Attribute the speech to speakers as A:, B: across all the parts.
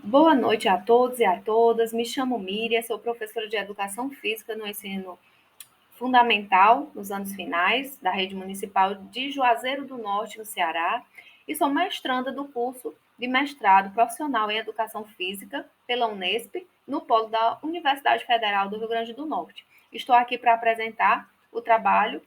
A: Boa noite a todos e a todas. Me chamo Miriam, sou professora de Educação Física no ensino fundamental, nos anos finais, da Rede Municipal de Juazeiro do Norte, no Ceará, e sou mestranda do curso de mestrado profissional em Educação Física pela Unesp, no polo da Universidade Federal do Rio Grande do Norte. Estou aqui para apresentar o trabalho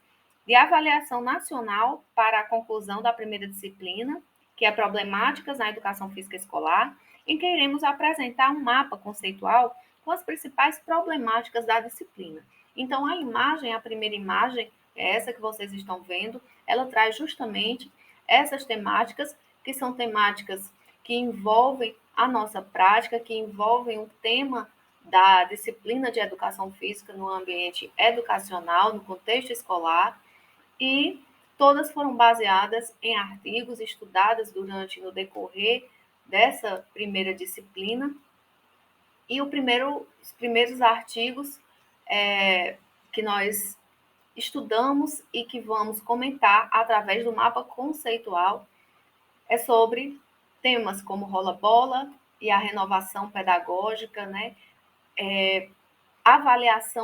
A: de avaliação nacional para a conclusão da primeira disciplina, que é Problemáticas na Educação Física Escolar, em que iremos apresentar um mapa conceitual com as principais problemáticas da disciplina. Então, a primeira imagem, é essa que vocês estão vendo, ela traz justamente essas temáticas, que são temáticas que envolvem a nossa prática, que envolvem o tema da disciplina de educação física no ambiente educacional, no contexto escolar, e todas foram baseadas em artigos estudados no decorrer dessa primeira disciplina. E os primeiros artigos que nós estudamos e que vamos comentar através do mapa conceitual é sobre temas como rola-bola e a renovação pedagógica, né?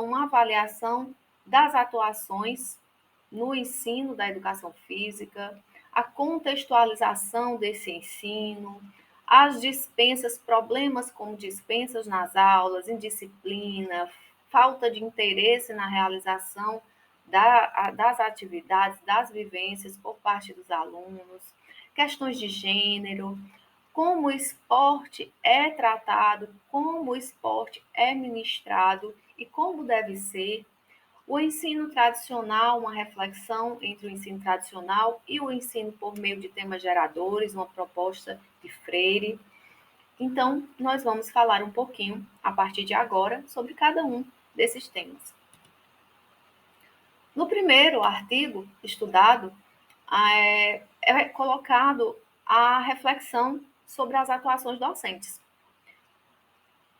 A: Uma avaliação das atuações no ensino da educação física, a contextualização desse ensino, as dispensas, problemas como dispensas nas aulas, indisciplina, falta de interesse na realização das atividades, das vivências por parte dos alunos, questões de gênero, como o esporte é tratado, como o esporte é ministrado e como deve ser. O ensino tradicional, uma reflexão entre o ensino tradicional e o ensino por meio de temas geradores, uma proposta de Freire. Então, nós vamos falar um pouquinho, a partir de agora, sobre cada um desses temas. No primeiro artigo estudado, é colocado a reflexão sobre as atuações docentes.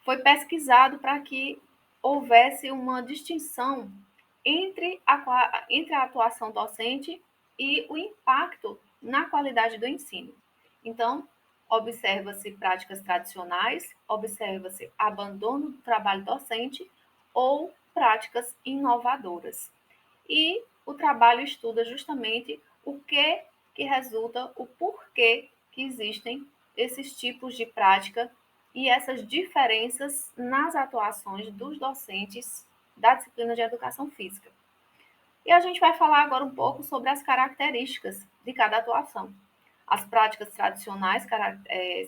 A: Foi pesquisado para que houvesse uma distinção entre a atuação docente e o impacto na qualidade do ensino. Então, observa-se práticas tradicionais, observa-se abandono do trabalho docente ou práticas inovadoras. E o trabalho estuda justamente o que resulta, o porquê que existem esses tipos de prática e essas diferenças nas atuações dos docentes da disciplina de educação física. E a gente vai falar agora um pouco sobre as características de cada atuação. As práticas tradicionais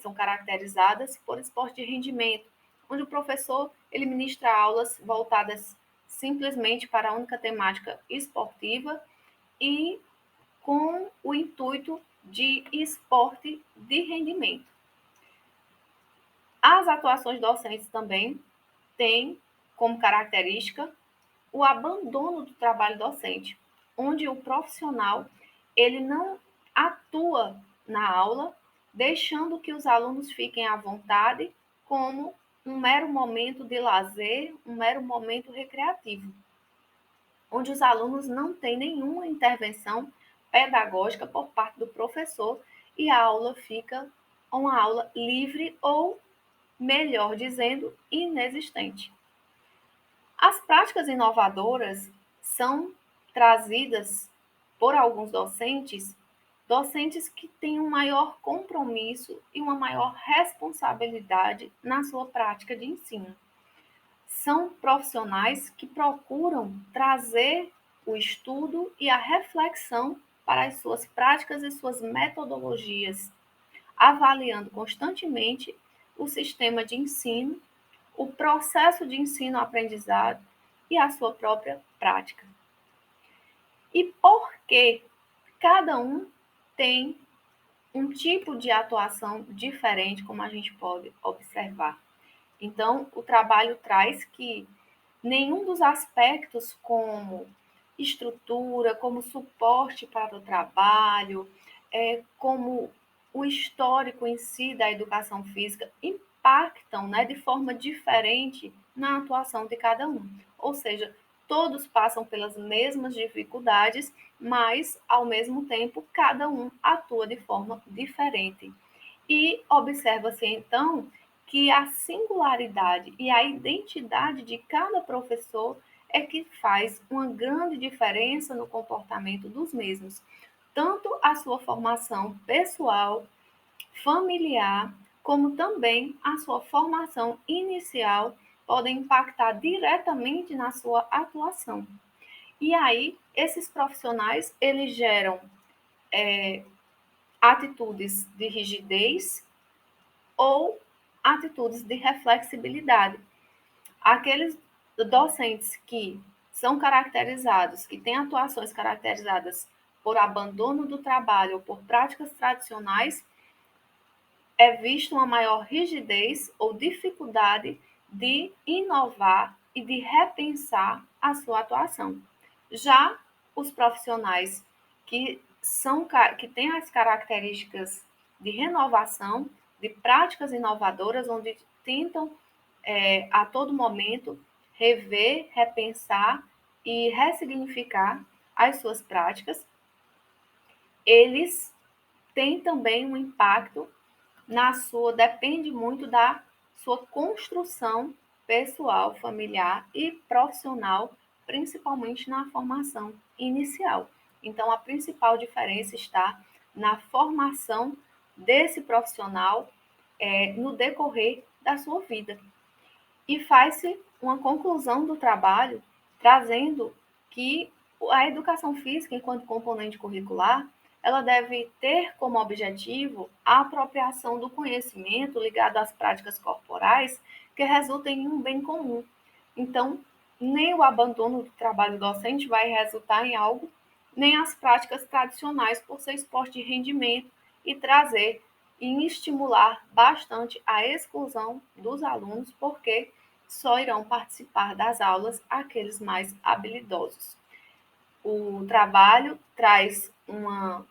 A: são caracterizadas por esporte de rendimento, onde o professor ele ministra aulas voltadas simplesmente para a única temática esportiva e com o intuito de esporte de rendimento. As atuações docentes também têm como característica o abandono do trabalho docente, onde o profissional ele não atua na aula, deixando que os alunos fiquem à vontade como um mero momento de lazer, um mero momento recreativo, onde os alunos não têm nenhuma intervenção pedagógica por parte do professor e a aula fica uma aula livre ou, melhor dizendo, inexistente. As práticas inovadoras são trazidas por alguns docentes que têm um maior compromisso e uma maior responsabilidade na sua prática de ensino. São profissionais que procuram trazer o estudo e a reflexão para as suas práticas e suas metodologias, avaliando constantemente o sistema de ensino, o processo de ensino-aprendizado e a sua própria prática. E por que cada um tem um tipo de atuação diferente, como a gente pode observar. Então, o trabalho traz que nenhum dos aspectos como estrutura, como suporte para o trabalho, como o histórico em si da educação física impactam, né, de forma diferente na atuação de cada um. Ou seja, todos passam pelas mesmas dificuldades, mas, ao mesmo tempo, cada um atua de forma diferente. E observa-se, então, que a singularidade e a identidade de cada professor é que faz uma grande diferença no comportamento dos mesmos. Tanto a sua formação pessoal, familiar, como também a sua formação inicial podem impactar diretamente na sua atuação. E aí, esses profissionais, eles geram atitudes de rigidez ou atitudes de reflexibilidade. Aqueles docentes que são caracterizados, que têm atuações caracterizadas por abandono do trabalho ou por práticas tradicionais, é visto uma maior rigidez ou dificuldade de inovar e de repensar a sua atuação. Já os profissionais que têm as características de renovação, de práticas inovadoras, onde tentam a todo momento rever, repensar e ressignificar as suas práticas, eles têm também um impacto depende muito da sua construção pessoal, familiar e profissional, principalmente na formação inicial. Então, a principal diferença está na formação desse profissional no decorrer da sua vida. E faz-se uma conclusão do trabalho trazendo que a educação física, enquanto componente curricular, ela deve ter como objetivo a apropriação do conhecimento ligado às práticas corporais que resultem em um bem comum. Então, nem o abandono do trabalho docente vai resultar em algo, nem as práticas tradicionais por ser esporte de rendimento e trazer e estimular bastante a exclusão dos alunos, porque só irão participar das aulas aqueles mais habilidosos. O trabalho traz uma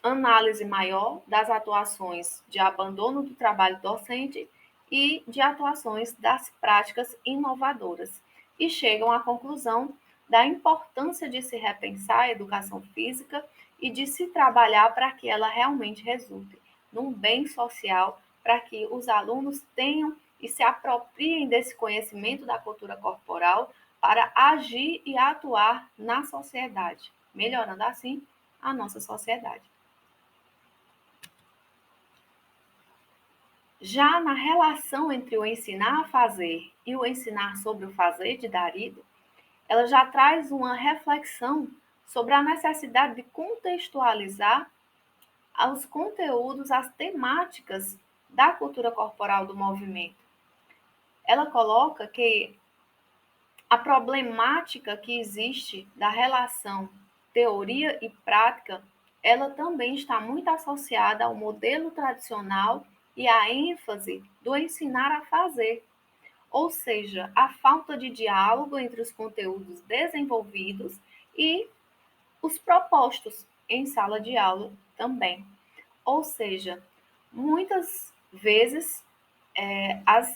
A: análise maior das atuações de abandono do trabalho docente e de atuações das práticas inovadoras, e chegam à conclusão da importância de se repensar a educação física e de se trabalhar para que ela realmente resulte num bem social, para que os alunos tenham e se apropriem desse conhecimento da cultura corporal para agir e atuar na sociedade, melhorando assim a nossa sociedade. Já na relação entre o ensinar a fazer e o ensinar sobre o fazer de Darido, ela já traz uma reflexão sobre a necessidade de contextualizar os conteúdos, as temáticas da cultura corporal do movimento. Ela coloca que a problemática que existe da relação teoria e prática, ela também está muito associada ao modelo tradicional e à ênfase do ensinar a fazer, ou seja, a falta de diálogo entre os conteúdos desenvolvidos e os propostos em sala de aula também. Ou seja, muitas vezes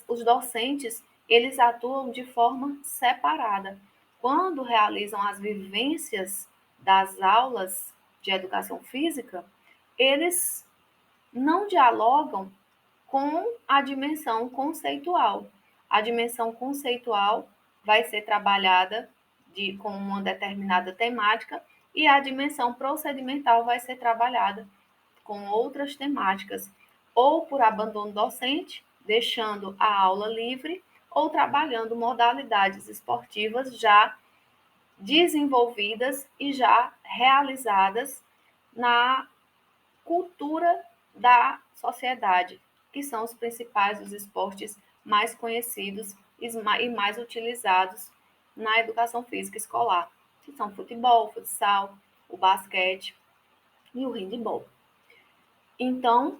A: os docentes eles atuam de forma separada. Quando realizam as vivências das aulas de educação física, eles não dialogam com a dimensão conceitual. A dimensão conceitual vai ser trabalhada com uma determinada temática e a dimensão procedimental vai ser trabalhada com outras temáticas, ou por abandono docente, deixando a aula livre, ou trabalhando modalidades esportivas já desenvolvidas e já realizadas na cultura da sociedade, que são os principais os esportes mais conhecidos e mais utilizados na educação física escolar, que são futebol, futsal, o basquete e o handebol. Então,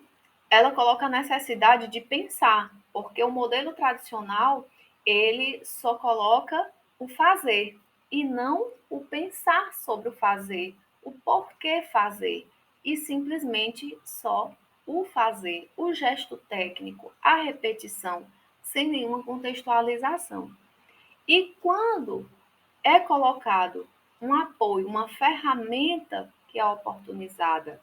A: ela coloca a necessidade de pensar, porque o modelo tradicional, ele só coloca o fazer e não o pensar sobre o fazer, o porquê fazer, e simplesmente só o fazer, o gesto técnico, a repetição, sem nenhuma contextualização. E quando é colocado um apoio, uma ferramenta que é oportunizada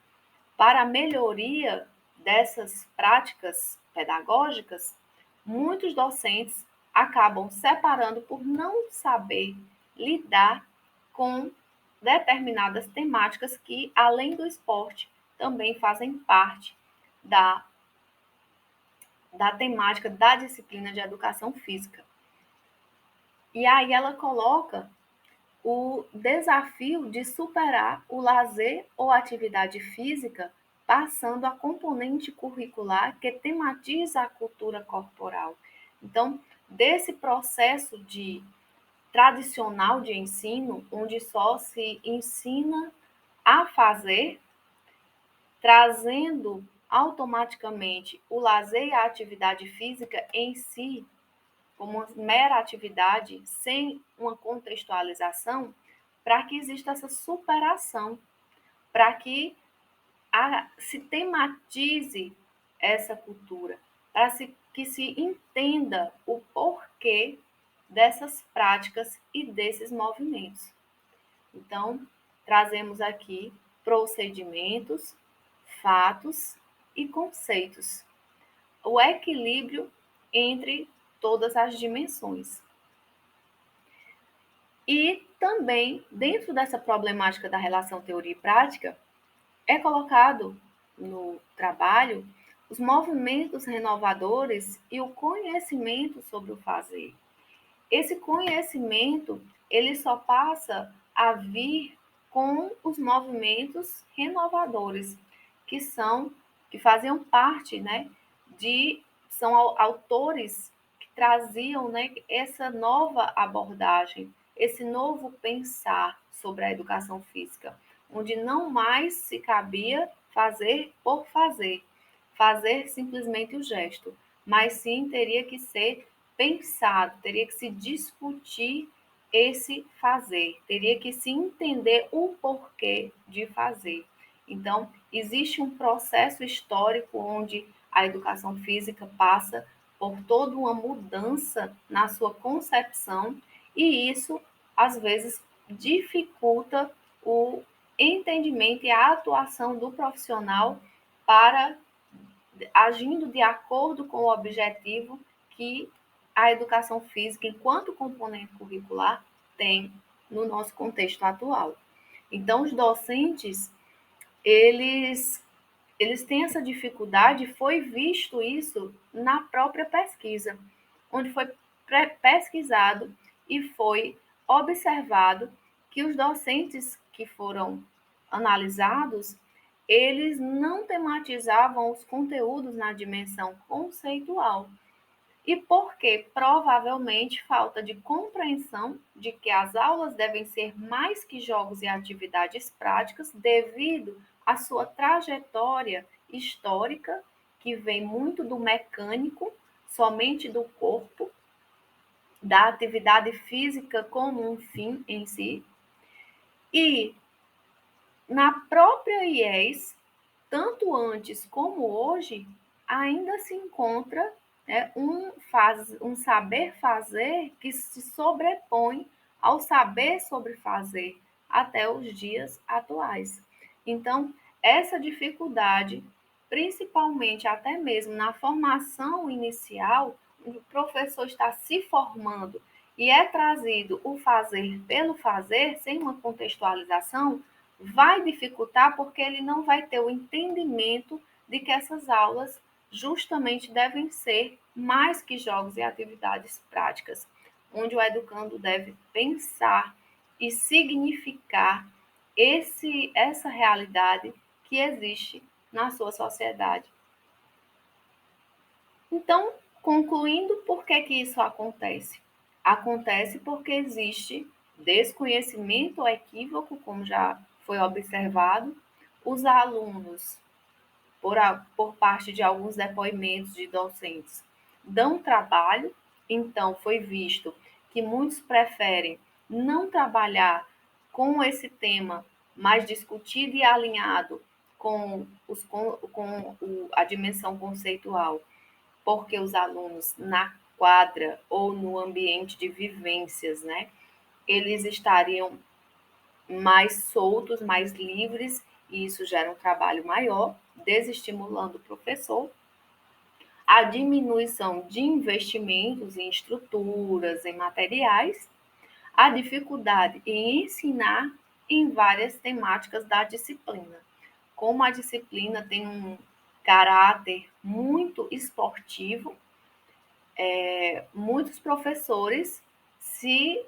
A: para a melhoria dessas práticas pedagógicas, muitos docentes acabam separando por não saber lidar com determinadas temáticas que, além do esporte, também fazem parte da, da temática da disciplina de educação física. E aí ela coloca o desafio de superar o lazer ou atividade física, passando a componente curricular que tematiza a cultura corporal. Então, desse processo de tradicional de ensino, onde só se ensina a fazer, trazendo automaticamente o lazer e a atividade física em si como uma mera atividade, sem uma contextualização, para que exista essa superação, para que se tematize essa cultura, para que se entenda o porquê dessas práticas e desses movimentos. Então, trazemos aqui procedimentos, fatos e conceitos. O equilíbrio entre todas as dimensões. E também, dentro dessa problemática da relação teoria e prática, é colocado no trabalho os movimentos renovadores e o conhecimento sobre o fazer. Esse conhecimento, ele só passa a vir com os movimentos renovadores, que faziam parte, né, são autores que traziam, né, essa nova abordagem, esse novo pensar sobre a educação física, onde não mais se cabia fazer por fazer, fazer simplesmente o gesto, mas sim teria que ser pensado, teria que se discutir esse fazer, teria que se entender o porquê de fazer. Então, existe um processo histórico onde a educação física passa por toda uma mudança na sua concepção e isso, às vezes, dificulta o entendimento e a atuação do profissional para agindo de acordo com o objetivo que a educação física, enquanto componente curricular, tem no nosso contexto atual. Então, os docentes, eles, eles têm essa dificuldade, foi visto isso na própria pesquisa, onde foi pesquisado e foi observado que os docentes que foram analisados, eles não tematizavam os conteúdos na dimensão conceitual. E por quê? Provavelmente falta de compreensão de que as aulas devem ser mais que jogos e atividades práticas, devido à sua trajetória histórica, que vem muito do mecânico, somente do corpo, da atividade física como um fim em si. E na própria IES, tanto antes como hoje, ainda se encontra, né, um saber fazer que se sobrepõe ao saber sobre fazer até os dias atuais. Então, essa dificuldade, principalmente até mesmo na formação inicial, o professor está se formando e é trazido o fazer pelo fazer, sem uma contextualização, vai dificultar porque ele não vai ter o entendimento de que essas aulas justamente devem ser mais que jogos e atividades práticas, onde o educando deve pensar e significar essa realidade que existe na sua sociedade. Então, concluindo, por que que isso acontece? Acontece porque existe desconhecimento ou equívoco, como já foi observado, os alunos, por parte de alguns depoimentos de docentes, dão trabalho, então foi visto que muitos preferem não trabalhar com esse tema mais discutido e alinhado com a dimensão conceitual, porque os alunos na quadra ou no ambiente de vivências, né, eles estariam mais soltos, mais livres, e isso gera um trabalho maior, desestimulando o professor. a diminuição de investimentos em estruturas, em materiais, a dificuldade em ensinar em várias temáticas da disciplina. Como a disciplina tem um caráter muito esportivo, muitos professores se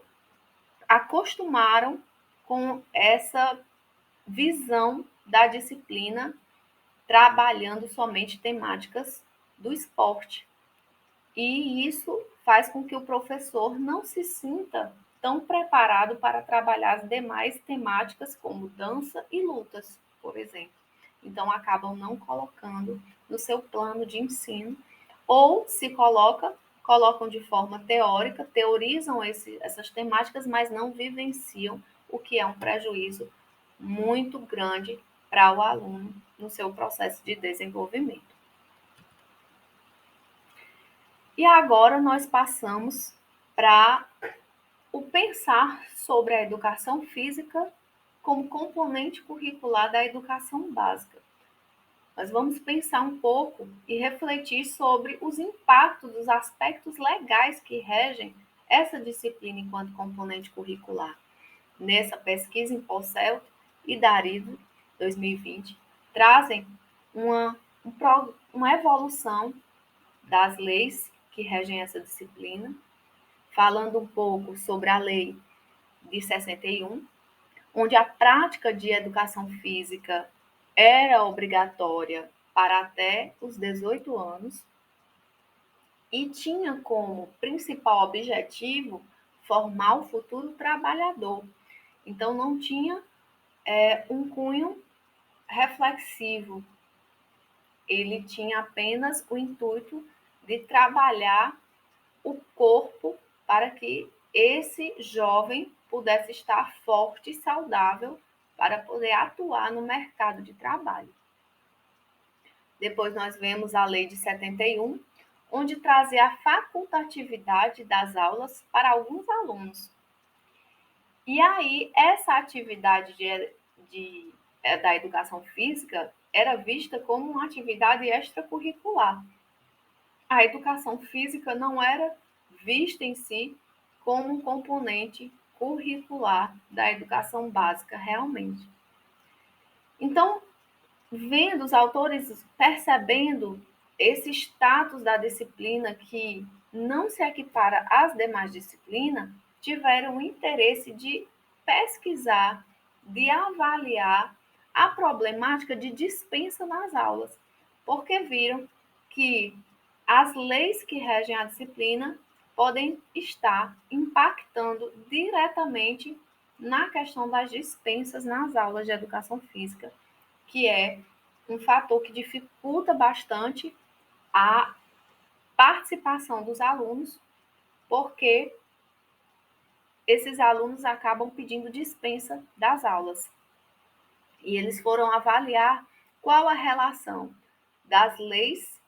A: acostumaram com essa visão da disciplina, trabalhando somente temáticas do esporte. E isso faz com que o professor não se sinta tão preparado para trabalhar as demais temáticas, como dança e lutas, por exemplo. Então, acabam não colocando no seu plano de ensino, ou se colocam de forma teórica, teorizam essas temáticas, mas não vivenciam, o que é um prejuízo muito grande para o aluno no seu processo de desenvolvimento. E agora nós passamos para o pensar sobre a educação física como componente curricular da educação básica. Nós vamos pensar um pouco e refletir sobre os impactos dos aspectos legais que regem essa disciplina enquanto componente curricular. Nessa pesquisa em Porcel e Darido, 2020, trazem uma evolução das leis que regem essa disciplina, falando um pouco sobre a lei de 61, onde a prática de educação física era obrigatória para até os 18 anos e tinha como principal objetivo formar o futuro trabalhador. Então, não tinha um cunho reflexivo, ele tinha apenas o intuito de trabalhar o corpo para que esse jovem pudesse estar forte e saudável para poder atuar no mercado de trabalho. Depois nós vemos a lei de 71, onde trazia a facultatividade das aulas para alguns alunos. E aí, essa atividade da educação física era vista como uma atividade extracurricular. A educação física não era vista em si como um componente curricular da educação básica realmente. Então, vendo os autores percebendo esse status da disciplina que não se equipara às demais disciplinas, tiveram o interesse de pesquisar, de avaliar a problemática de dispensa nas aulas, porque viram que as leis que regem a disciplina podem estar impactando diretamente na questão das dispensas nas aulas de educação física, que é um fator que dificulta bastante a participação dos alunos, porque esses alunos acabam pedindo dispensa das aulas. E eles foram avaliar qual a relação das leis,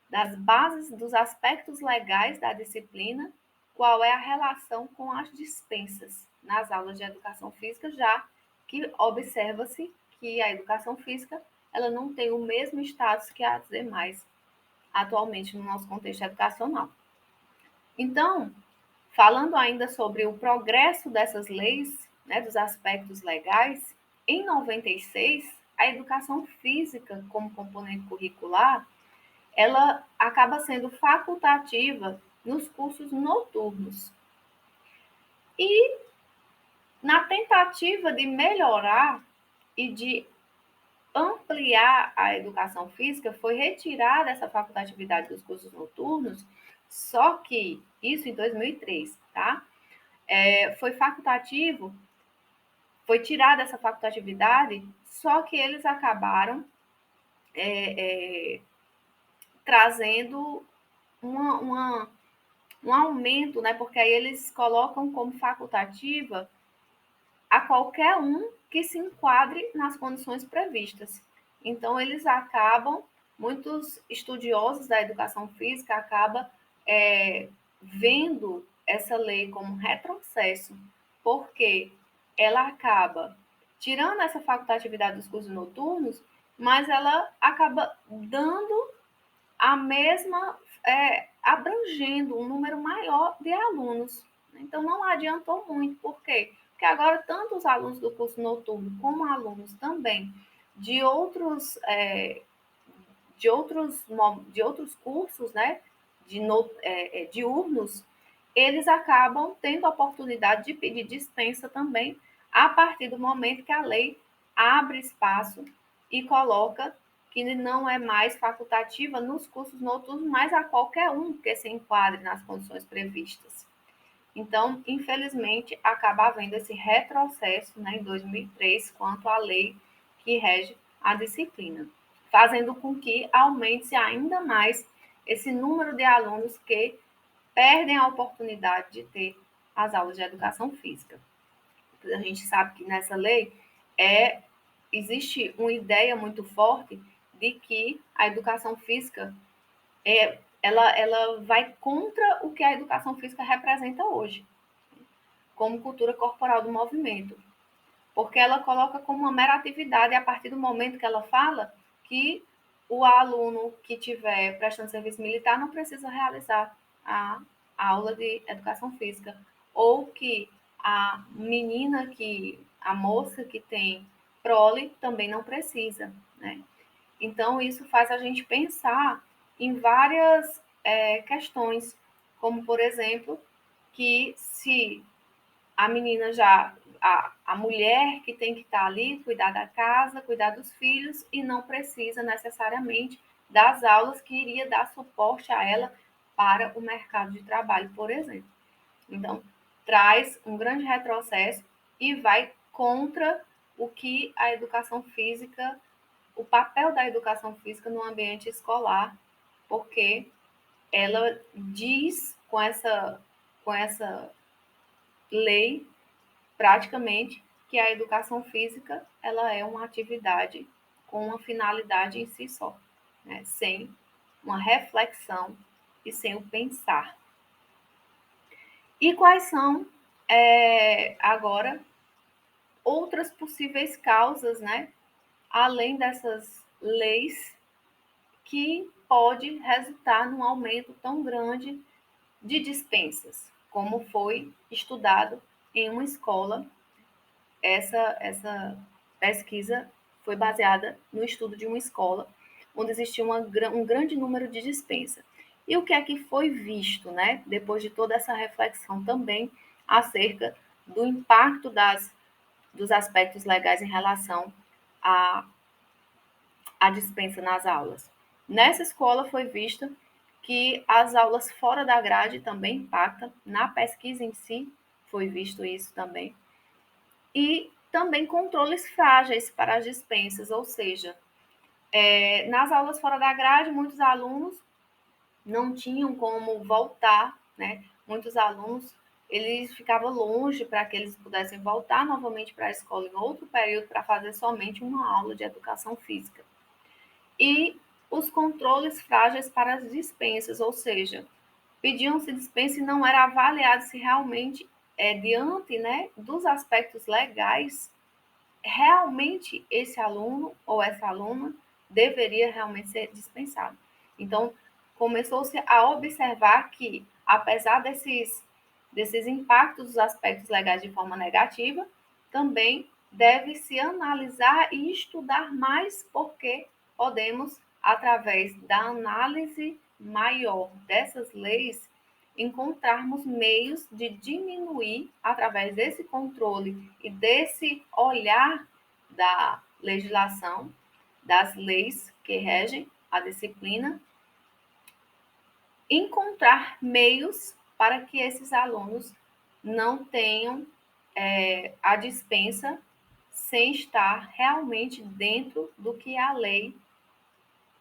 A: das bases, dos aspectos legais da disciplina, qual é a relação com as dispensas nas aulas de educação física, já que observa-se que a educação física ela não tem o mesmo status que as demais atualmente no nosso contexto educacional. Então, falando ainda sobre o progresso dessas leis, né, dos aspectos legais, em 96, a educação física como componente curricular, ela acaba sendo facultativa nos cursos noturnos. E na tentativa de melhorar e de ampliar a educação física, foi retirada essa facultatividade dos cursos noturnos, só que isso em 2003, tá? Foi facultativo, foi tirada essa facultatividade, só que eles acabaram trazendo um aumento, né? Porque aí eles colocam como facultativa a qualquer um que se enquadre nas condições previstas. Então, eles acabam, muitos estudiosos da educação física acabam vendo essa lei como um retrocesso, porque ela acaba tirando essa facultatividade dos cursos noturnos, mas ela acaba dando a mesma, abrangendo um número maior de alunos. Então, não adiantou muito. Por quê? Porque agora, tanto os alunos do curso noturno, como alunos também de outros, de outros cursos, né, diurnos, eles acabam tendo a oportunidade de pedir dispensa também, a partir do momento que a lei abre espaço e coloca que não é mais facultativa nos cursos noturnos, mas a qualquer um que se enquadre nas condições previstas. Então, infelizmente, acaba havendo esse retrocesso, né, em 2003, quanto à lei que rege a disciplina, fazendo com que aumente ainda mais esse número de alunos que perdem a oportunidade de ter as aulas de educação física. A gente sabe que nessa lei existe uma ideia muito forte de que a educação física ela vai contra o que a educação física representa hoje, como cultura corporal do movimento, porque ela coloca como uma mera atividade a partir do momento que ela fala que o aluno que estiver prestando serviço militar não precisa realizar a aula de educação física, ou que a moça que tem prole também não precisa, né? Então, isso faz a gente pensar em várias questões, como, por exemplo, que se a menina já, a mulher que tem que estar ali, cuidar da casa, cuidar dos filhos, e não precisa necessariamente das aulas que iria dar suporte a ela para o mercado de trabalho, por exemplo. Então, traz um grande retrocesso e vai contra o que a educação física, o papel da educação física no ambiente escolar, porque ela diz com essa lei praticamente que a educação física ela é uma atividade com uma finalidade em si só, né? Sem uma reflexão e sem o pensar. E quais são agora outras possíveis causas, né? Além dessas leis que pode resultar num aumento tão grande de dispensas, como foi estudado em uma escola. Essa pesquisa foi baseada no estudo de uma escola, onde existia um grande número de dispensa. E o que é que foi visto, né, depois de toda essa reflexão também acerca do impacto dos aspectos legais em relação à, à dispensa nas aulas? Nessa escola foi visto que as aulas fora da grade também impactam, na pesquisa em si foi visto isso também, e também controles frágeis para as dispensas, ou seja, nas aulas fora da grade, muitos alunos não tinham como voltar, né? Muitos alunos eles ficavam longe para que eles pudessem voltar novamente para a escola em outro período para fazer somente uma aula de educação física. E os controles frágeis para as dispensas, ou seja, pediam-se dispensa e não era avaliado se realmente, diante, né, dos aspectos legais, realmente esse aluno ou essa aluna deveria realmente ser dispensado. Então, começou-se a observar que, apesar desses impactos dos aspectos legais de forma negativa, também deve-se analisar e estudar mais, porque podemos, através da análise maior dessas leis, encontrarmos meios de diminuir, através desse controle e desse olhar da legislação, das leis que regem a disciplina, encontrar meios para que esses alunos não tenham a dispensa sem estar realmente dentro do que a lei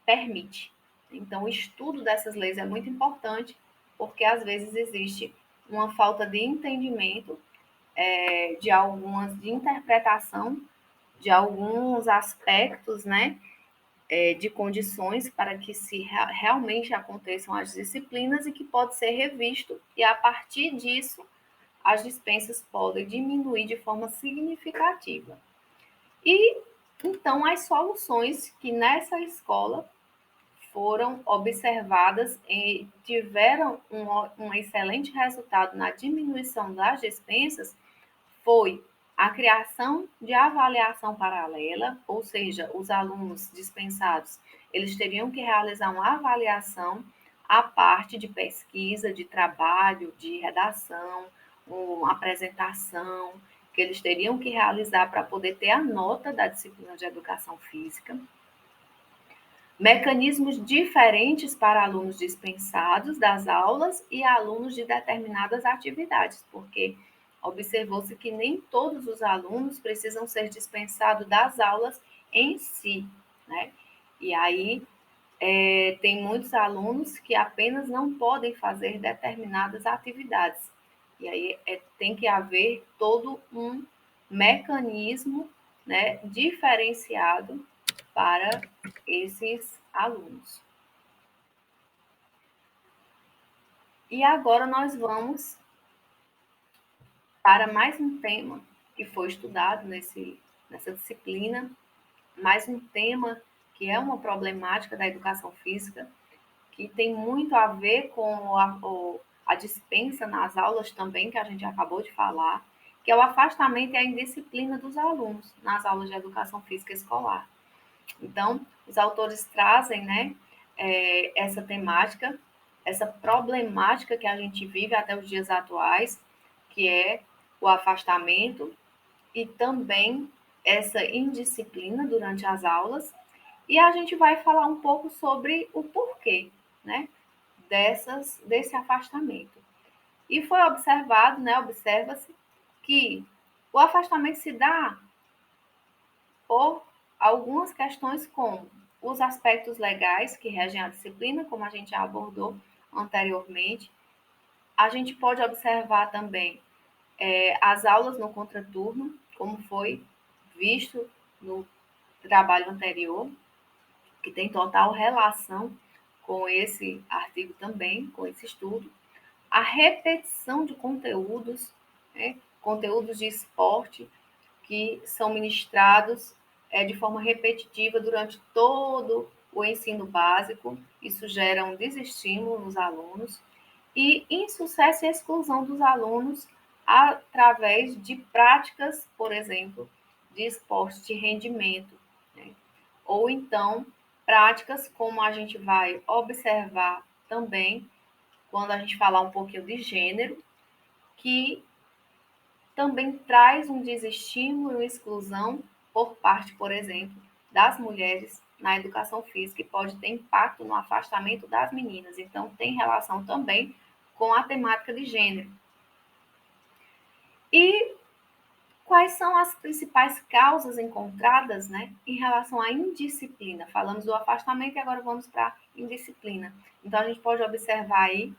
A: permite. Então, o estudo dessas leis é muito importante, porque às vezes existe uma falta de entendimento, de interpretação de alguns aspectos, né, de condições para que realmente aconteçam as disciplinas, e que pode ser revisto, e a partir disso as dispensas podem diminuir de forma significativa. E então as soluções que nessa escola foram observadas e tiveram um excelente resultado na diminuição das dispensas foi a criação de avaliação paralela, ou seja, os alunos dispensados, eles teriam que realizar uma avaliação à parte de pesquisa, de trabalho, de redação, uma apresentação, que eles teriam que realizar para poder ter a nota da disciplina de educação física. Mecanismos diferentes para alunos dispensados das aulas e alunos de determinadas atividades, porque observou-se que nem todos os alunos precisam ser dispensados das aulas em si, né? E aí tem muitos alunos que apenas não podem fazer determinadas atividades. E aí tem que haver todo um mecanismo, né, diferenciado para esses alunos. E agora nós vamos para mais um tema que foi estudado nessa disciplina, mais um tema que é uma problemática da educação física, que tem muito a ver com a dispensa nas aulas também, que a gente acabou de falar, que é o afastamento e a indisciplina dos alunos nas aulas de educação física escolar. Então, os autores trazem, né, essa temática, essa problemática que a gente vive até os dias atuais, que é o afastamento e também essa indisciplina durante as aulas. E a gente vai falar um pouco sobre o porquê, né, desse afastamento. E foi observado, né, observa-se que o afastamento se dá por algumas questões como os aspectos legais que regem a disciplina, como a gente já abordou anteriormente. A gente pode observar também as aulas no contraturno, como foi visto no trabalho anterior, que tem total relação com esse artigo também, com esse estudo. A repetição de conteúdos, né, conteúdos de esporte, que são ministrados de forma repetitiva durante todo o ensino básico. Isso gera um desestímulo nos alunos e insucesso e exclusão dos alunos através de práticas, por exemplo, de esporte de rendimento, né? Ou então práticas como a gente vai observar também quando a gente falar um pouquinho de gênero, que também traz um desestímulo e exclusão por parte, por exemplo, das mulheres na educação física e pode ter impacto no afastamento das meninas. Então, tem relação também com a temática de gênero. E quais são as principais causas encontradas, né, em relação à indisciplina? Falamos do afastamento e agora vamos para a indisciplina. Então, a gente pode observar aí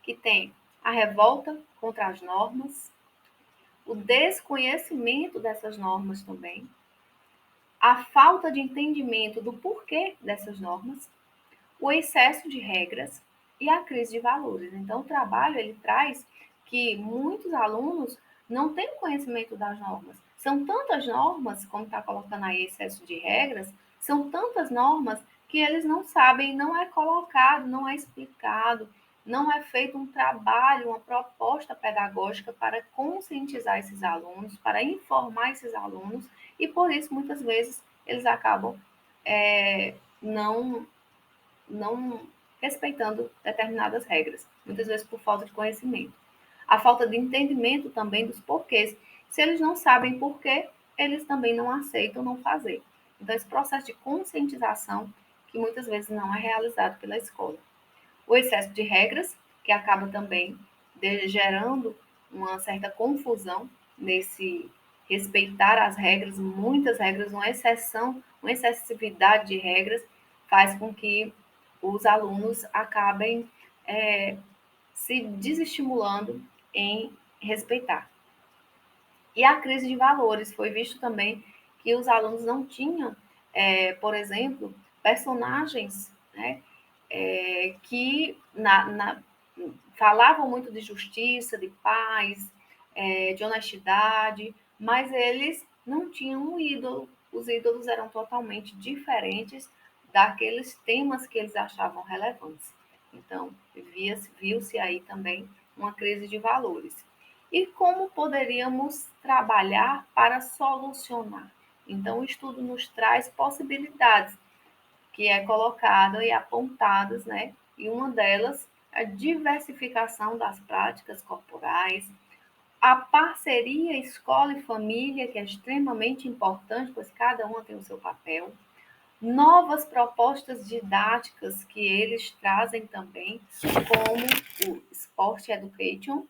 A: que tem a revolta contra as normas, o desconhecimento dessas normas também, a falta de entendimento do porquê dessas normas, o excesso de regras e a crise de valores. Então, o trabalho ele traz que muitos alunos não têm conhecimento das normas. São tantas normas, como está colocando aí excesso de regras, são tantas normas que eles não sabem, não é colocado, não é explicado, não é feito um trabalho, uma proposta pedagógica para conscientizar esses alunos, para informar esses alunos, e por isso, muitas vezes, eles acabam não respeitando determinadas regras, muitas vezes por falta de conhecimento. A falta de entendimento também dos porquês. Se eles não sabem porquê, eles também não aceitam não fazer. Então, esse processo de conscientização, que muitas vezes não é realizado pela escola. O excesso de regras, que acaba também gerando uma certa confusão nesse respeitar as regras, muitas regras, uma exceção, uma excessividade de regras, faz com que os alunos acabem se desestimulando em respeitar. E a crise de valores, foi visto também que os alunos não tinham, por exemplo, personagens, né, que falavam muito de justiça, de paz, de honestidade, mas eles não tinham um ídolo. Os ídolos eram totalmente diferentes daqueles temas que eles achavam relevantes. Então, viu-se aí também uma crise de valores. E como poderíamos trabalhar para solucionar? Então, o estudo nos traz possibilidades que é colocada e apontadas, né? E uma delas é a diversificação das práticas corporais, a parceria escola e família, que é extremamente importante, pois cada uma tem o seu papel, novas propostas didáticas que eles trazem também, como o Sport Education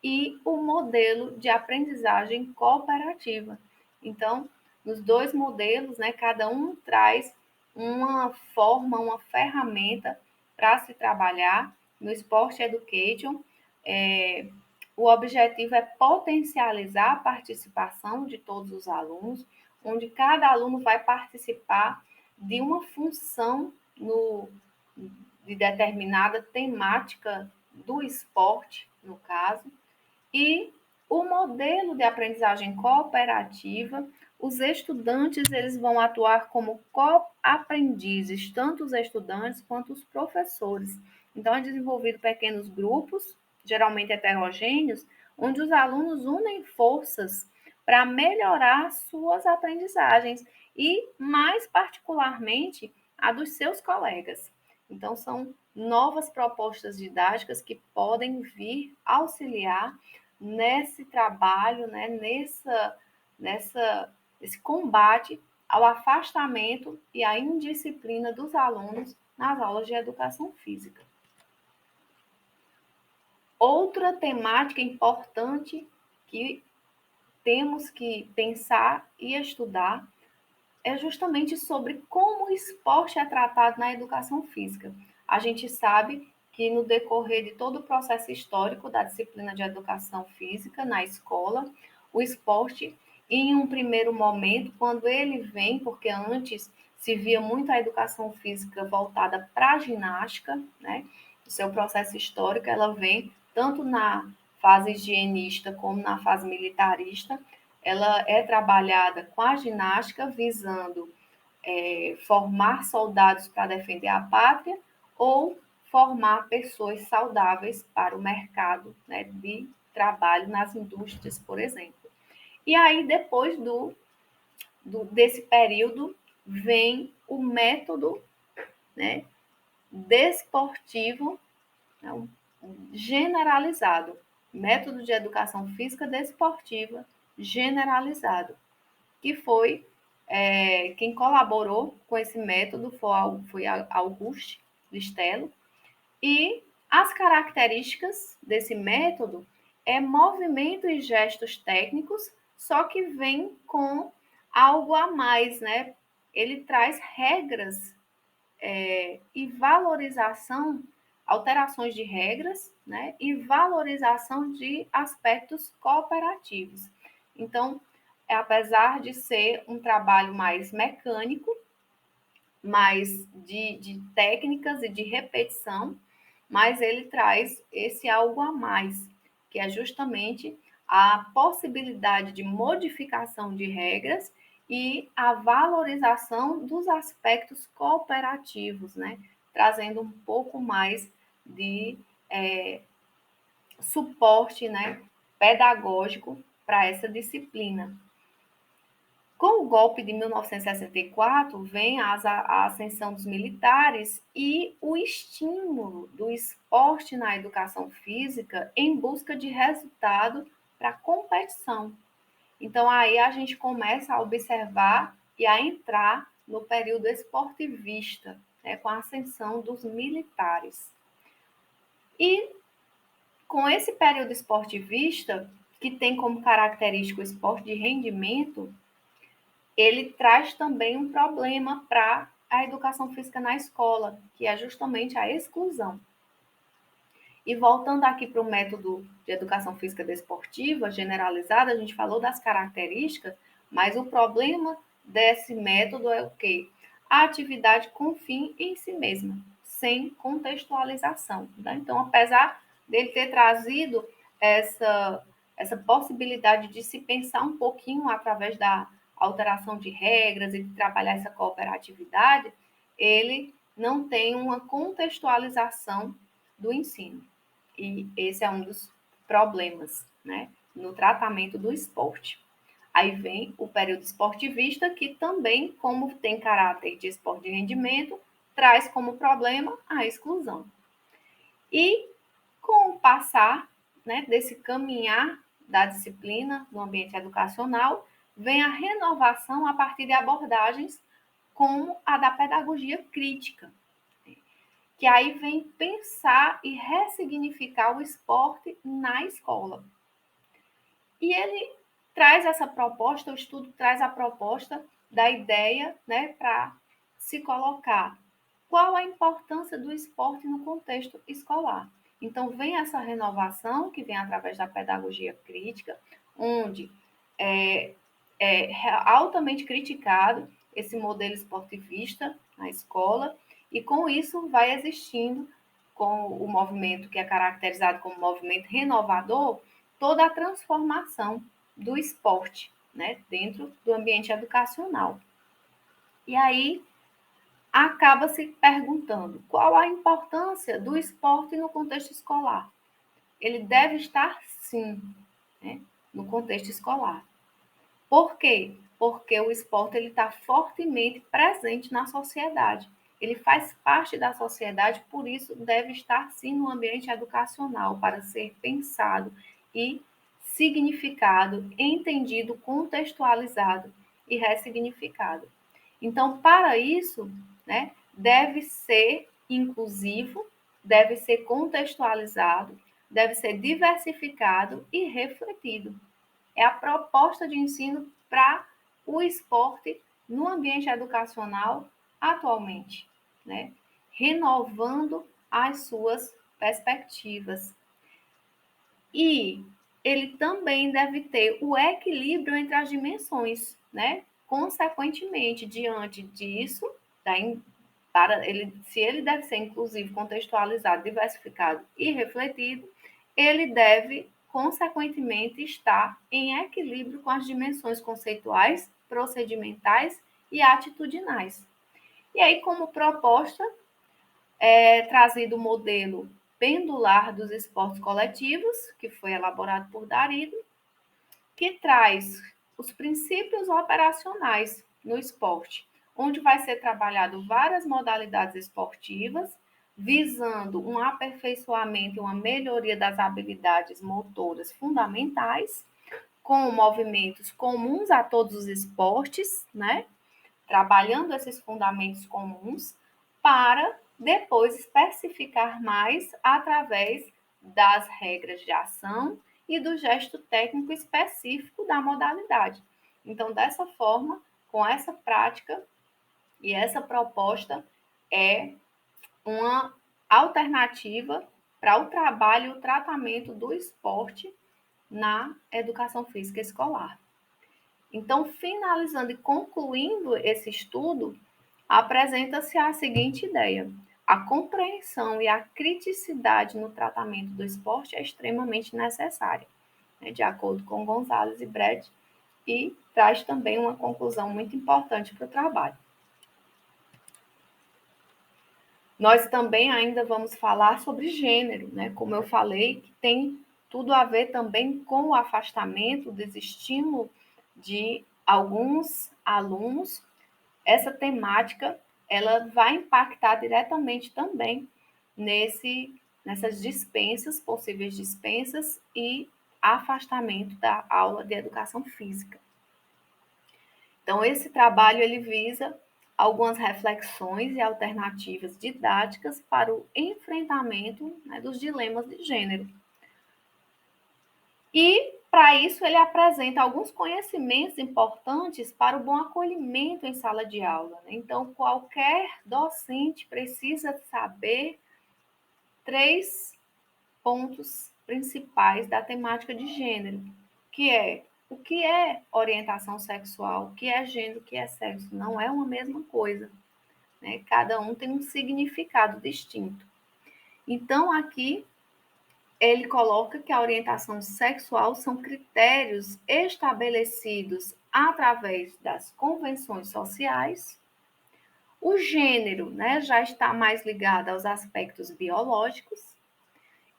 A: e o modelo de aprendizagem cooperativa. Então, nos dois modelos, né, cada um traz uma forma, uma ferramenta para se trabalhar. No Sport Education, o objetivo é potencializar a participação de todos os alunos, onde cada aluno vai participar de uma função de determinada temática do esporte, no caso, e o modelo de aprendizagem cooperativa, os estudantes eles vão atuar como co-aprendizes, tanto os estudantes quanto os professores. Então, é desenvolvido pequenos grupos, geralmente heterogêneos, onde os alunos unem forças para melhorar suas aprendizagens e, mais particularmente, a dos seus colegas. Então, são novas propostas didáticas que podem vir auxiliar nesse trabalho, né, nesse combate ao afastamento e à indisciplina dos alunos nas aulas de educação física. Outra temática importante que temos que pensar e estudar é justamente sobre como o esporte é tratado na educação física. A gente sabe que no decorrer de todo o processo histórico da disciplina de educação física na escola, o esporte, em um primeiro momento, quando ele vem, porque antes se via muito a educação física voltada para a ginástica, né? O seu processo histórico, ela vem tanto na fase higienista como na fase militarista, ela é trabalhada com a ginástica visando formar soldados para defender a pátria ou formar pessoas saudáveis para o mercado, né, de trabalho nas indústrias, por exemplo. E aí, depois desse período, vem o método, né, desportivo, né, generalizado, método de educação física desportiva generalizado, que foi quem colaborou com esse método foi Auguste Listello, e as características desse método é movimento e gestos técnicos, só que vem com algo a mais, né? Ele traz regras e valorização, alterações de regras, né? E valorização de aspectos cooperativos. Então, apesar de ser um trabalho mais mecânico, mais de técnicas e de repetição, mas ele traz esse algo a mais, que é justamente a possibilidade de modificação de regras e a valorização dos aspectos cooperativos, né? Trazendo um pouco mais de suporte, né, pedagógico para essa disciplina. Com o golpe de 1964, vem a ascensão dos militares e o estímulo do esporte na educação física em busca de resultado para a competição. Então, aí a gente começa a observar e a entrar no período esportivista, né, com a ascensão dos militares. E com esse período esportivista, que tem como característica o esporte de rendimento, ele traz também um problema para a educação física na escola, que é justamente a exclusão. E voltando aqui para o método de educação física desportiva generalizada, a gente falou das características, mas o problema desse método é o quê? A atividade com fim em si mesma, sem contextualização. Tá? Então, apesar dele ter trazido essa possibilidade de se pensar um pouquinho através da alteração de regras e de trabalhar essa cooperatividade, ele não tem uma contextualização do ensino. E esse é um dos problemas, né, no tratamento do esporte. Aí vem o período esportivista, que também, como tem caráter de esporte de rendimento, traz como problema a exclusão. E com o passar, né, desse caminhar da disciplina no ambiente educacional, vem a renovação a partir de abordagens como a da pedagogia crítica, que aí vem pensar e ressignificar o esporte na escola. E ele traz essa proposta, o estudo traz a proposta da ideia, né, para se colocar qual a importância do esporte no contexto escolar. Então, vem essa renovação, que vem através da pedagogia crítica, onde é altamente criticado esse modelo esportivista na escola, e com isso vai existindo, com o movimento que é caracterizado como movimento renovador, toda a transformação do esporte, né, dentro do ambiente educacional. E aí acaba se perguntando qual a importância do esporte no contexto escolar. Ele deve estar, sim, né, no contexto escolar. Por quê? Porque o esporte está fortemente presente na sociedade. Ele faz parte da sociedade, por isso deve estar, sim, no ambiente educacional, para ser pensado e significado, entendido, contextualizado e ressignificado. Então, para isso, né, deve ser inclusivo, deve ser contextualizado, deve ser diversificado e refletido. É a proposta de ensino para o esporte no ambiente educacional atualmente, né? Renovando as suas perspectivas. E ele também deve ter o equilíbrio entre as dimensões, né? Consequentemente, diante disso, se ele deve ser inclusivo, contextualizado, diversificado e refletido, ele deve, consequentemente, estar em equilíbrio com as dimensões conceituais, procedimentais e atitudinais. E aí, como proposta, é trazido o modelo pendular dos esportes coletivos, que foi elaborado por Darido, que traz os princípios operacionais no esporte, onde vai ser trabalhado várias modalidades esportivas, visando um aperfeiçoamento e uma melhoria das habilidades motoras fundamentais, com movimentos comuns a todos os esportes, né? Trabalhando esses fundamentos comuns para depois especificar mais através das regras de ação e do gesto técnico específico da modalidade. Então, dessa forma, com essa prática e essa proposta, é uma alternativa para o trabalho e o tratamento do esporte na educação física escolar. Então, finalizando e concluindo esse estudo, apresenta-se a seguinte ideia: a compreensão e a criticidade no tratamento do esporte é extremamente necessária, né, de acordo com Gonzalez e Brett, e traz também uma conclusão muito importante para o trabalho. Nós também ainda vamos falar sobre gênero, né? Como eu falei, que tem tudo a ver também com o afastamento, o desestímulo de alguns alunos. Essa temática ela vai impactar diretamente também nessas dispensas, possíveis dispensas e afastamento da aula de educação física. Então, esse trabalho ele visa algumas reflexões e alternativas didáticas para o enfrentamento, né, dos dilemas de gênero. E, para isso, ele apresenta alguns conhecimentos importantes para o bom acolhimento em sala de aula, né? Então, qualquer docente precisa saber 3 pontos principais da temática de gênero, que é o que é orientação sexual, o que é gênero, o que é sexo. Não é uma mesma coisa, né? Cada um tem um significado distinto. Então, aqui ele coloca que a orientação sexual são critérios estabelecidos através das convenções sociais, O gênero, né, já está mais ligado aos aspectos biológicos,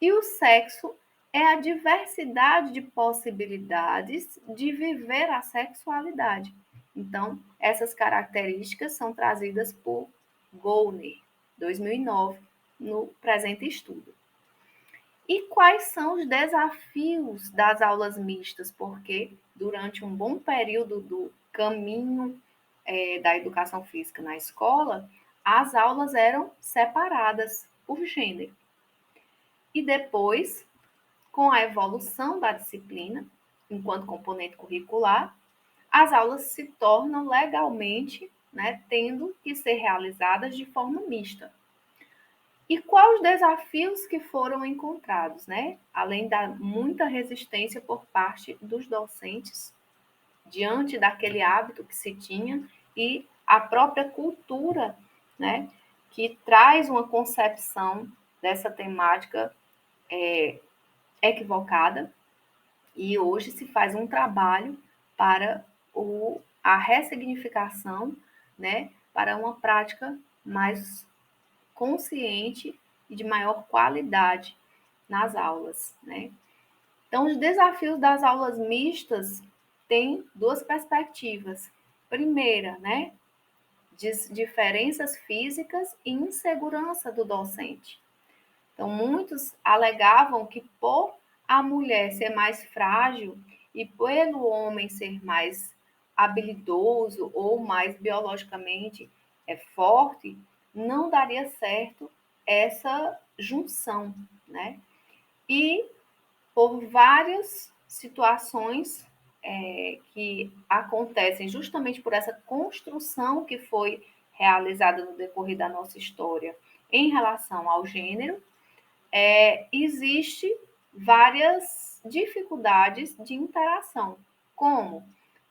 A: e o sexo é a diversidade de possibilidades de viver a sexualidade. Então, essas características são trazidas por Goldner, 2009, no presente estudo. E quais são os desafios das aulas mistas? Porque durante um bom período do caminho da educação física na escola, as aulas eram separadas por gênero. E depois, com a evolução da disciplina, enquanto componente curricular, as aulas se tornam legalmente, né, tendo que ser realizadas de forma mista. E quais os desafios que foram encontrados, né? Além da muita resistência por parte dos docentes diante daquele hábito que se tinha e a própria cultura, né, que traz uma concepção dessa temática equivocada, e hoje se faz um trabalho para a ressignificação, né, para uma prática mais consciente e de maior qualidade nas aulas, né? Então, os desafios das aulas mistas têm duas perspectivas. Primeira, né, diferenças físicas e insegurança do docente. Então, muitos alegavam que por a mulher ser mais frágil e pelo homem ser mais habilidoso ou mais biologicamente forte, não daria certo essa junção, né? E por várias situações que acontecem justamente por essa construção que foi realizada no decorrer da nossa história em relação ao gênero, existe várias dificuldades de interação, como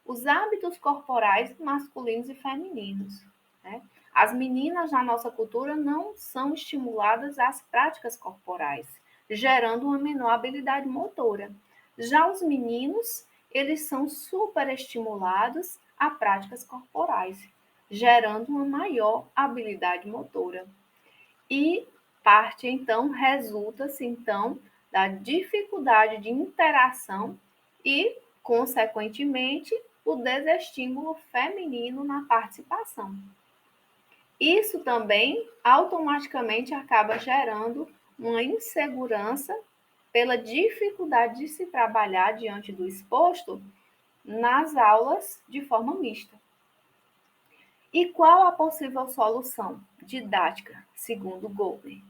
A: os hábitos corporais masculinos e femininos, né? As meninas na nossa cultura não são estimuladas às práticas corporais, gerando uma menor habilidade motora. Já os meninos, eles são superestimulados a práticas corporais, gerando uma maior habilidade motora. E parte, então, resulta-se, então, da dificuldade de interação e, consequentemente, o desestímulo feminino na participação. Isso também automaticamente acaba gerando uma insegurança pela dificuldade de se trabalhar diante do exposto nas aulas de forma mista. E qual a possível solução didática, segundo Goldner?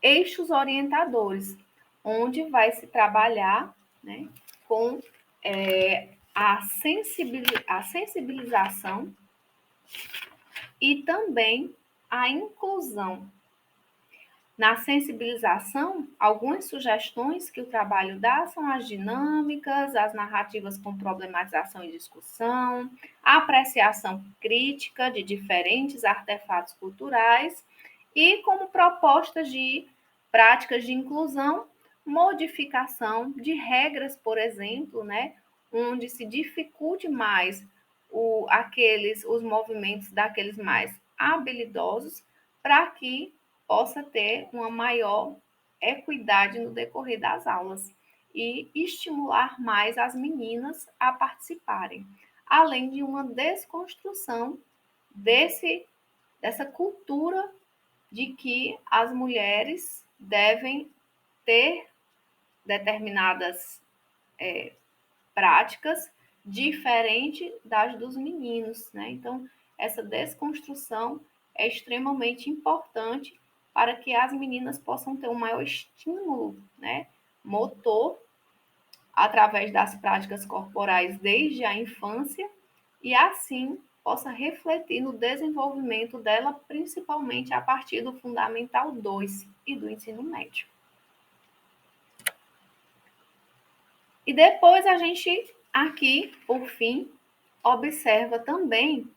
A: Eixos orientadores, onde vai se trabalhar, né, com a sensibilização e também a inclusão. Na sensibilização, algumas sugestões que o trabalho dá são as dinâmicas, as narrativas com problematização e discussão, a apreciação crítica de diferentes artefatos culturais e como propostas de práticas de inclusão, modificação de regras, por exemplo, né, onde se dificulte mais os movimentos daqueles mais habilidosos para que possa ter uma maior equidade no decorrer das aulas e estimular mais as meninas a participarem, além de uma desconstrução dessa cultura de que as mulheres devem ter determinadas práticas diferente das dos meninos, né? Então, essa desconstrução é extremamente importante para que as meninas possam ter um maior estímulo, né, motor através das práticas corporais desde a infância e assim possa refletir no desenvolvimento dela, principalmente a partir do Fundamental 2 e do ensino médio. E depois a gente aqui, por fim, observa também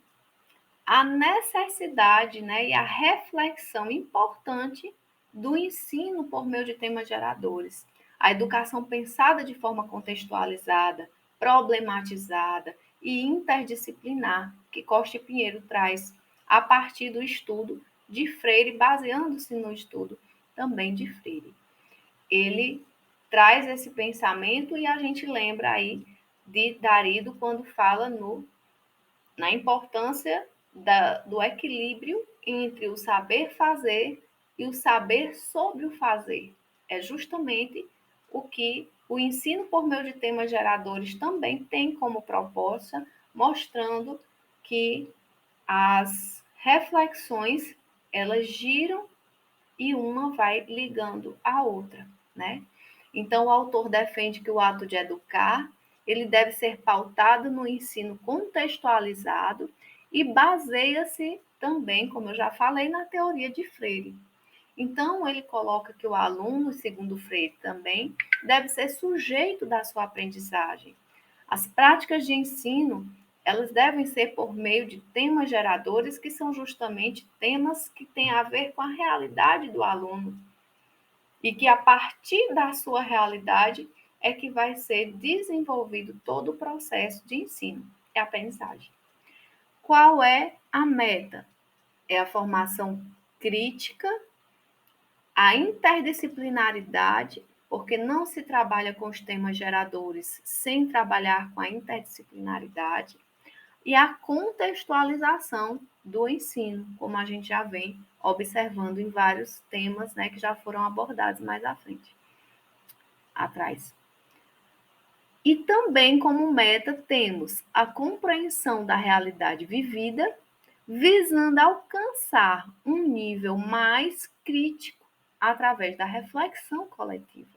A: a necessidade, né, e a reflexão importante do ensino por meio de temas geradores. A educação pensada de forma contextualizada, problematizada e interdisciplinar, que Costa e Pinheiro traz a partir do estudo de Freire, baseando-se no estudo também de Freire. Ele traz esse pensamento e a gente lembra aí de Darido quando fala na importância do equilíbrio entre o saber fazer e o saber sobre o fazer. É justamente o que o ensino por meio de temas geradores também tem como proposta, mostrando que as reflexões elas giram e uma vai ligando a outra, né? Então o autor defende que o ato de educar ele deve ser pautado no ensino contextualizado e baseia-se também, como eu já falei, na teoria de Freire. Então, ele coloca que o aluno, segundo Freire também, deve ser sujeito da sua aprendizagem. As práticas de ensino, elas devem ser por meio de temas geradores, que são justamente temas que têm a ver com a realidade do aluno. E que a partir da sua realidade é que vai ser desenvolvido todo o processo de ensino e aprendizagem. Qual é a meta? É a formação crítica, a interdisciplinaridade, porque não se trabalha com os temas geradores sem trabalhar com a interdisciplinaridade, e a contextualização do ensino, como a gente já vem observando em vários temas, né, que já foram abordados mais à frente, atrás. E também como meta temos a compreensão da realidade vivida, visando alcançar um nível mais crítico através da reflexão coletiva.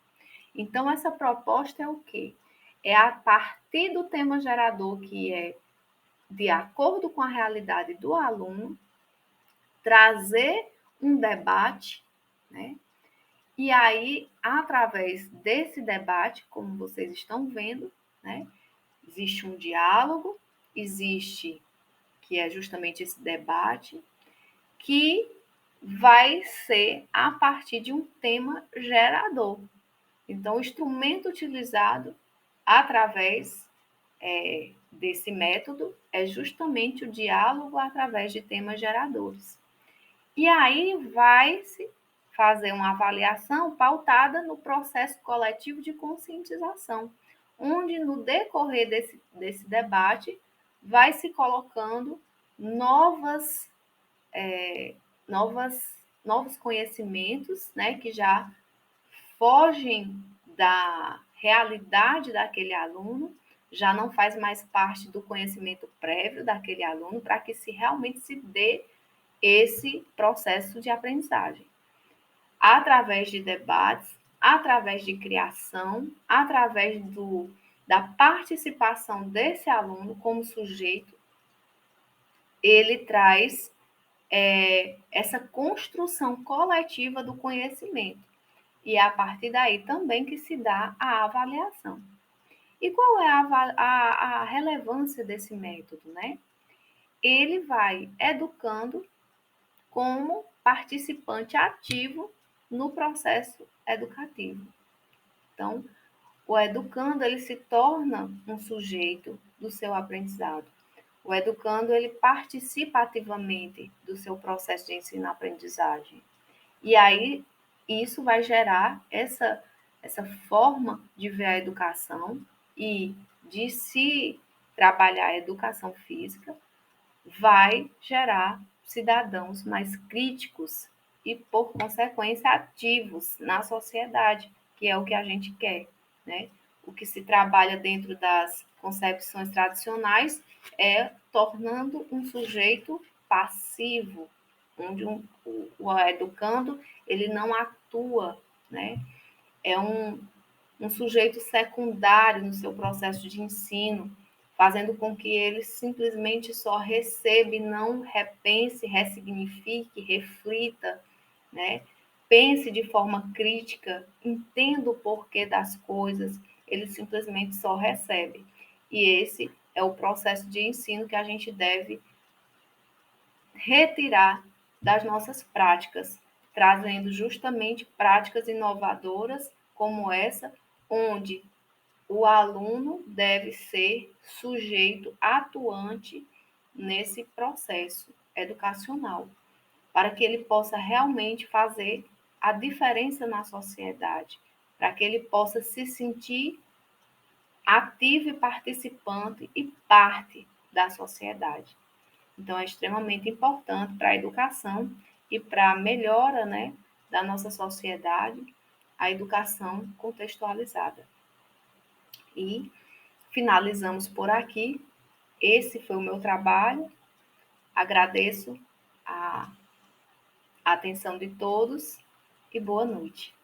A: Então, essa proposta é o quê? É a partir do tema gerador, que é de acordo com a realidade do aluno, trazer um debate, né? E aí, através desse debate, como vocês estão vendo, né? Existe um diálogo, existe, que é justamente esse debate, que vai ser a partir de um tema gerador. Então, o instrumento utilizado através desse método é justamente o diálogo através de temas geradores. E aí vai-se fazer uma avaliação pautada no processo coletivo de conscientização, onde no decorrer desse debate vai se colocando novas, novos conhecimentos, né, que já fogem da realidade daquele aluno, já não faz mais parte do conhecimento prévio daquele aluno, para que se realmente se dê esse processo de aprendizagem. Através de debates, através de criação, através da participação desse aluno como sujeito, ele traz essa construção coletiva do conhecimento. E é a partir daí também que se dá a avaliação. E qual é a relevância desse método, né? Ele vai educando como participante ativo no processo educativo. Então, o educando ele se torna um sujeito do seu aprendizado. O educando ele participa ativamente do seu processo de ensino-aprendizagem. E aí isso vai gerar essa forma de ver a educação e de se trabalhar a educação física, vai gerar cidadãos mais críticos e, por consequência, ativos na sociedade, que é o que a gente quer, né? O que se trabalha dentro das concepções tradicionais é tornando um sujeito passivo, onde o educando ele não atua, né? É um sujeito secundário no seu processo de ensino, fazendo com que ele simplesmente só receba e não repense, ressignifique, reflita, né? Pense de forma crítica, entenda o porquê das coisas, ele simplesmente só recebe. E esse é o processo de ensino que a gente deve retirar das nossas práticas, trazendo justamente práticas inovadoras como essa, onde o aluno deve ser sujeito atuante nesse processo, educacional, para que ele possa realmente fazer a diferença na sociedade, para que ele possa se sentir ativo e participante e parte da sociedade. Então, é extremamente importante para a educação e para a melhora, né, da nossa sociedade, a educação contextualizada. E finalizamos por aqui. Esse foi o meu trabalho. Agradeço a atenção de todos e boa noite.